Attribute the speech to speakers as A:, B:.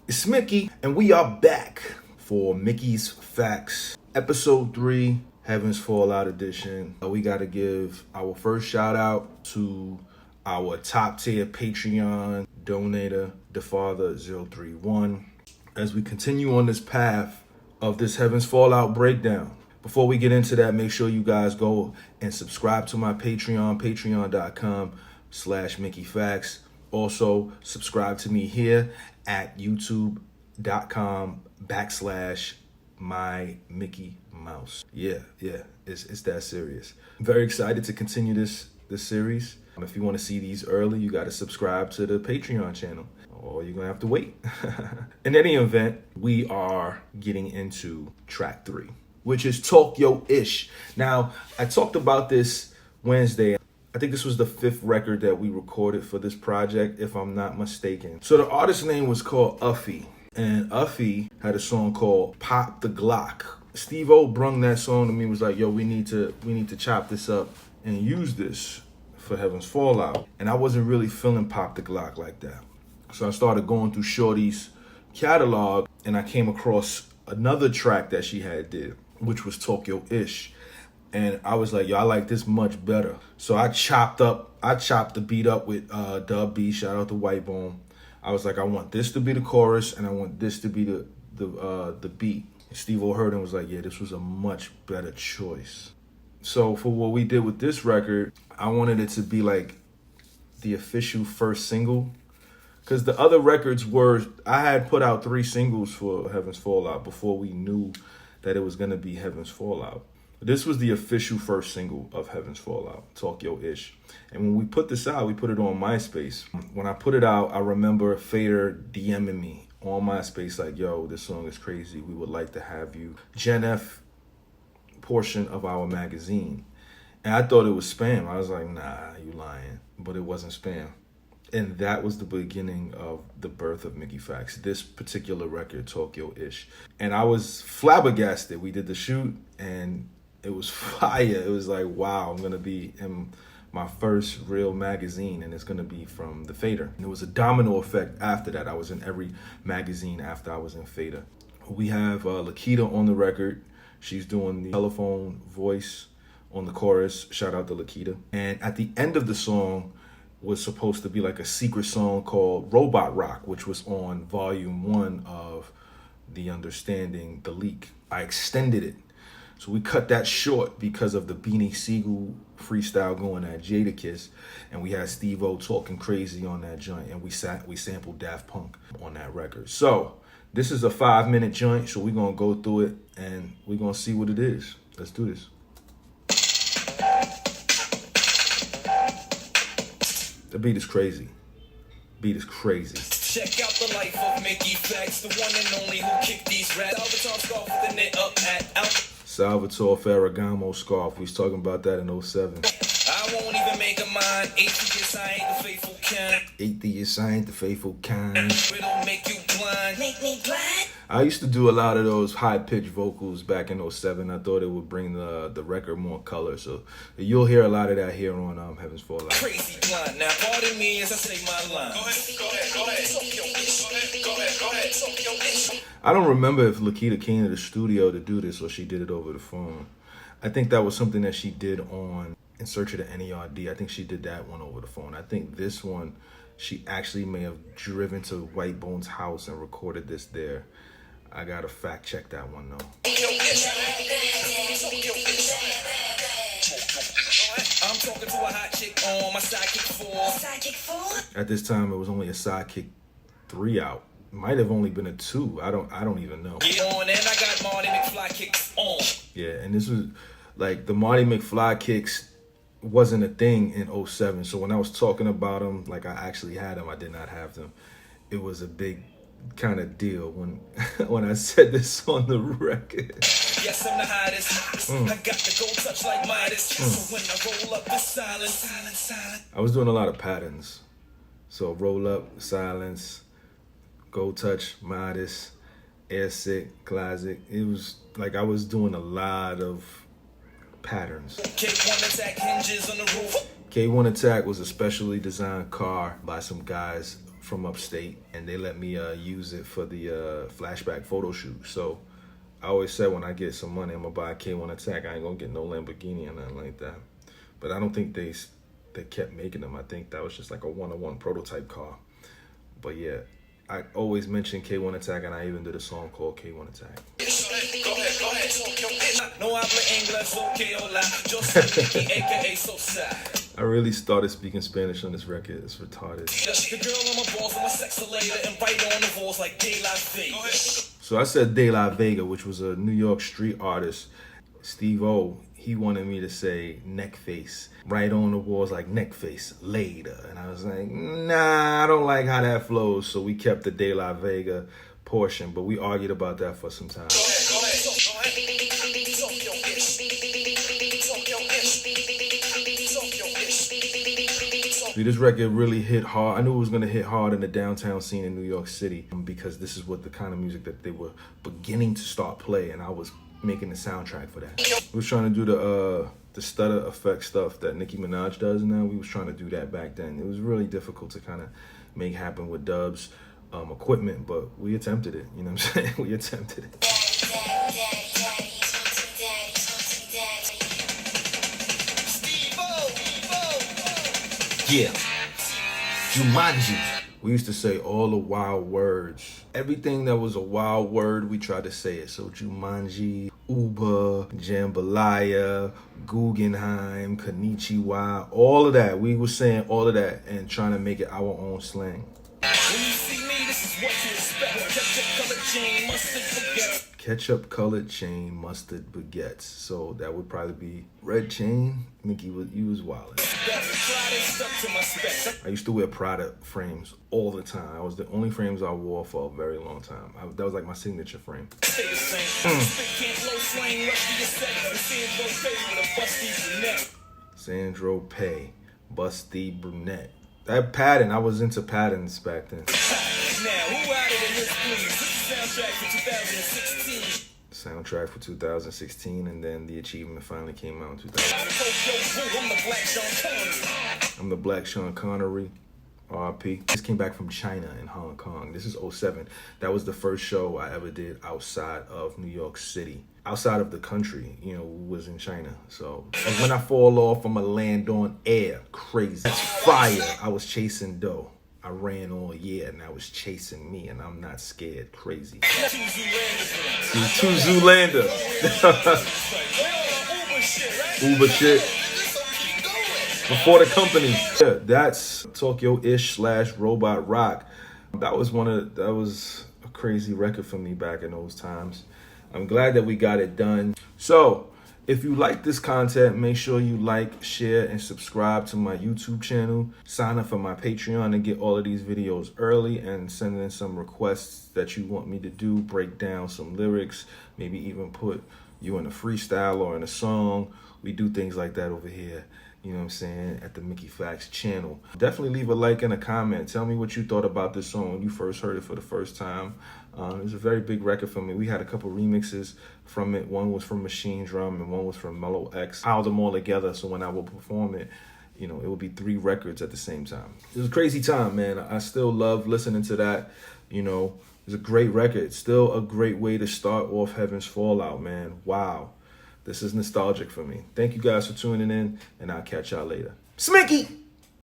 A: It's Mickey, and we are back for Mickey's Factz, Episode 3, Heaven's Fallout Edition. We got to give our first shout out to our top tier Patreon donator, TheFather031, as we continue on this path of this Heaven's Fallout breakdown. Before we get into that, make sure you guys go and subscribe to my Patreon, patreon.com/mickeyfactz. Also, subscribe to me here at youtube.com/mymickeymouse. Yeah, it's that serious. I'm very excited to continue this series. If you want to see these early, you got to subscribe to the Patreon channel, or you're going to have to wait. In any event, we are getting into track 3, which is Talk Yo Ish. Now, I talked about this Wednesday. I think this was the 5th record that we recorded for this project, if I'm not mistaken. So the artist's name was called Uffy, and Uffy had a song called Pop the Glock. Steve-O brung that song to me, was like, yo, we need to chop this up and use this for Heaven's Fallout. And I wasn't really feeling Pop the Glock like that. So I started going through Shorty's catalog, and I came across another track that she had did, which was Talk Yo Ish. And I was like, yo, I like this much better. So I chopped the beat up with Dub B, shout out to Whitebone. I was like, I want this to be the chorus, and I want this to be the beat. Steve-O heard and was like, yeah, this was a much better choice. So for what we did with this record, I wanted it to be like the official first single. Because the other records I had put out 3 singles for Heaven's Fallout before we knew that it was going to be Heaven's Fallout. This was the official first single of Heaven's Fallout, Talk Yo Ish. And when we put this out, we put it on MySpace. When I put it out, I remember Fader DMing me on MySpace like, yo, this song is crazy. We would like to have you Gen F portion of our magazine. And I thought it was spam. I was like, nah, you lying. But it wasn't spam. And that was the beginning of the birth of Mickey Factz, this particular record, Talk Yo Ish. And I was flabbergasted. We did the shoot, and it was fire. It was like, wow, I'm going to be in my first real magazine, and it's going to be from the Fader. And it was a domino effect after that. I was in every magazine after I was in Fader. We have Lakita on the record. She's doing the telephone voice on the chorus. Shout out to Lakita. And at the end of the song was supposed to be like a secret song called Robot Rock, which was on volume 1 of The Understanding, The Leak. I extended it. So we cut that short because of the Beanie Siegel freestyle going at Jadakiss, and we had Steve-O talking crazy on that joint, and we sampled Daft Punk on that record. So this is a 5-minute joint, so we're going to go through it, and we're going to see what it is. Let's do this. The beat is crazy. Beat is crazy.
B: Check out the life of Mickey Factz, the one and only who kicked these rats. Salvatore scarf with the knit up at
A: Salvatore Ferragamo scarf. We was talking about that in 07.
B: I won't even make a mind. Atheist, I ain't the faithful kind.
A: Atheist, I ain't the faithful kind.
B: It'll make you blind. Make me blind.
A: I used to do a lot of those high-pitched vocals back in 07. I thought it would bring the record more color. So you'll hear a lot of that here on Heaven's Fallout.
B: Crazy blind. Now pardon me as I say my line. Go ahead.
A: I don't remember if Lakita came to the studio to do this or she did it over the phone. I think that was something that she did on In Search of the NERD. I think she did that one over the phone. I think this one, she actually may have driven to Whitebone's house and recorded this there. I gotta fact check that one though.
B: I'm talking to a hot chick on my sidekick 4.
A: At this time, it was only a sidekick 3 out. Might have only been a 2. I don't even know.
B: Get on, and I got Marty McFly kicks on.
A: Yeah, and this was like the Marty McFly kicks wasn't a thing in 07. So when I was talking about them, like I actually had them, I did not have them. It was a big kind of deal when I said this on the record.
B: Yes, I'm the hottest. I got the gold touch like Midas. So when I roll up, it's silence.
A: I was doing a lot of patterns. So roll up, silence, gold touch, Midas, air sick, classic. It was like I was doing a lot of patterns.
B: K1 Attack hinges on the roof.
A: K1 Attack was a specially designed car by some guys from upstate, and they let me use it for the flashback photo shoot. So I always said when I get some money, I'm gonna buy a K1 Attack. I ain't gonna get no Lamborghini or nothing like that. But I don't think they kept making them. I think that was just like a one-on-one prototype car. But yeah, I always mention K1 Attack, and I even did a song called K1 Attack. I really started speaking Spanish on this record. It's retarded. So I said De La Vega, which was a New York street artist. Steve O, he wanted me to say neck face. Right on the walls like neck face later. And I was like, nah, I don't like how that flows. So we kept the De La Vega portion, but we argued about that for some time. This record really hit hard. I knew it was going to hit hard in the downtown scene in New York City because this is what the kind of music that they were beginning to start playing, and I was making the soundtrack for that. We was trying to do the stutter effect stuff that Nicki Minaj does now. We was trying to do that back then. It was really difficult to kind of make happen with Dub's equipment, but we attempted it. You know what I'm saying? We attempted it. Yeah, Jumanji. We used to say all the wild words. Everything that was a wild word, we tried to say it. So Jumanji, Uber, Jambalaya, Guggenheim, Konnichiwa, all of that. We were saying all of that and trying to make it our own slang. When you see me, this is what you expect. Ketchup-colored chain, mustard baguettes. Ketchup-colored chain, mustard baguettes. So that would probably be red chain. Mickey, you was wildin'. I used to wear Prada frames all the time. That was the only frames I wore for a very long time. That was like my signature frame. Sandro Pay, Busty Brunette. That pattern, I was into patterns back then. Now, who out of this, please? Soundtrack for 2016. Soundtrack for 2016, and then The Achievement finally came out in 2000. I'm the Black Sean Connery, RIP. This came back from China in Hong Kong. This is 07. That was the first show I ever did outside of New York City. Outside of the country, you know, was in China. So when I fall off, I'ma land on air. Crazy. That's fire. I was chasing dough. I ran all year and I was chasing me, and I'm not scared. Crazy. Two Zoolander. Uber shit. Before the company. Yeah, that's Tokyo-ish / Robot Rock. That was a crazy record for me back in those times. I'm glad that we got it done. So, if you like this content, make sure you like, share, and subscribe to my YouTube channel. Sign up for my Patreon and get all of these videos early, and send in some requests that you want me to do. Break down some lyrics, maybe even put you in a freestyle or in a song. We do things like that over here. You know what I'm saying? At the Mickey Factz channel. Definitely leave a like and a comment. Tell me what you thought about this song when you first heard it for the first time. It was a very big record for me. We had a couple remixes from it. One was from Machine Drum and one was from Mellow X. Piled them all together, so when I would perform it, you know, it would be 3 records at the same time. It was a crazy time, man. I still love listening to that. You know, it's a great record. It's still a great way to start off Heaven's Fallout, man. Wow. This is nostalgic for me. Thank you guys for tuning in, and I'll catch y'all later. Smicky!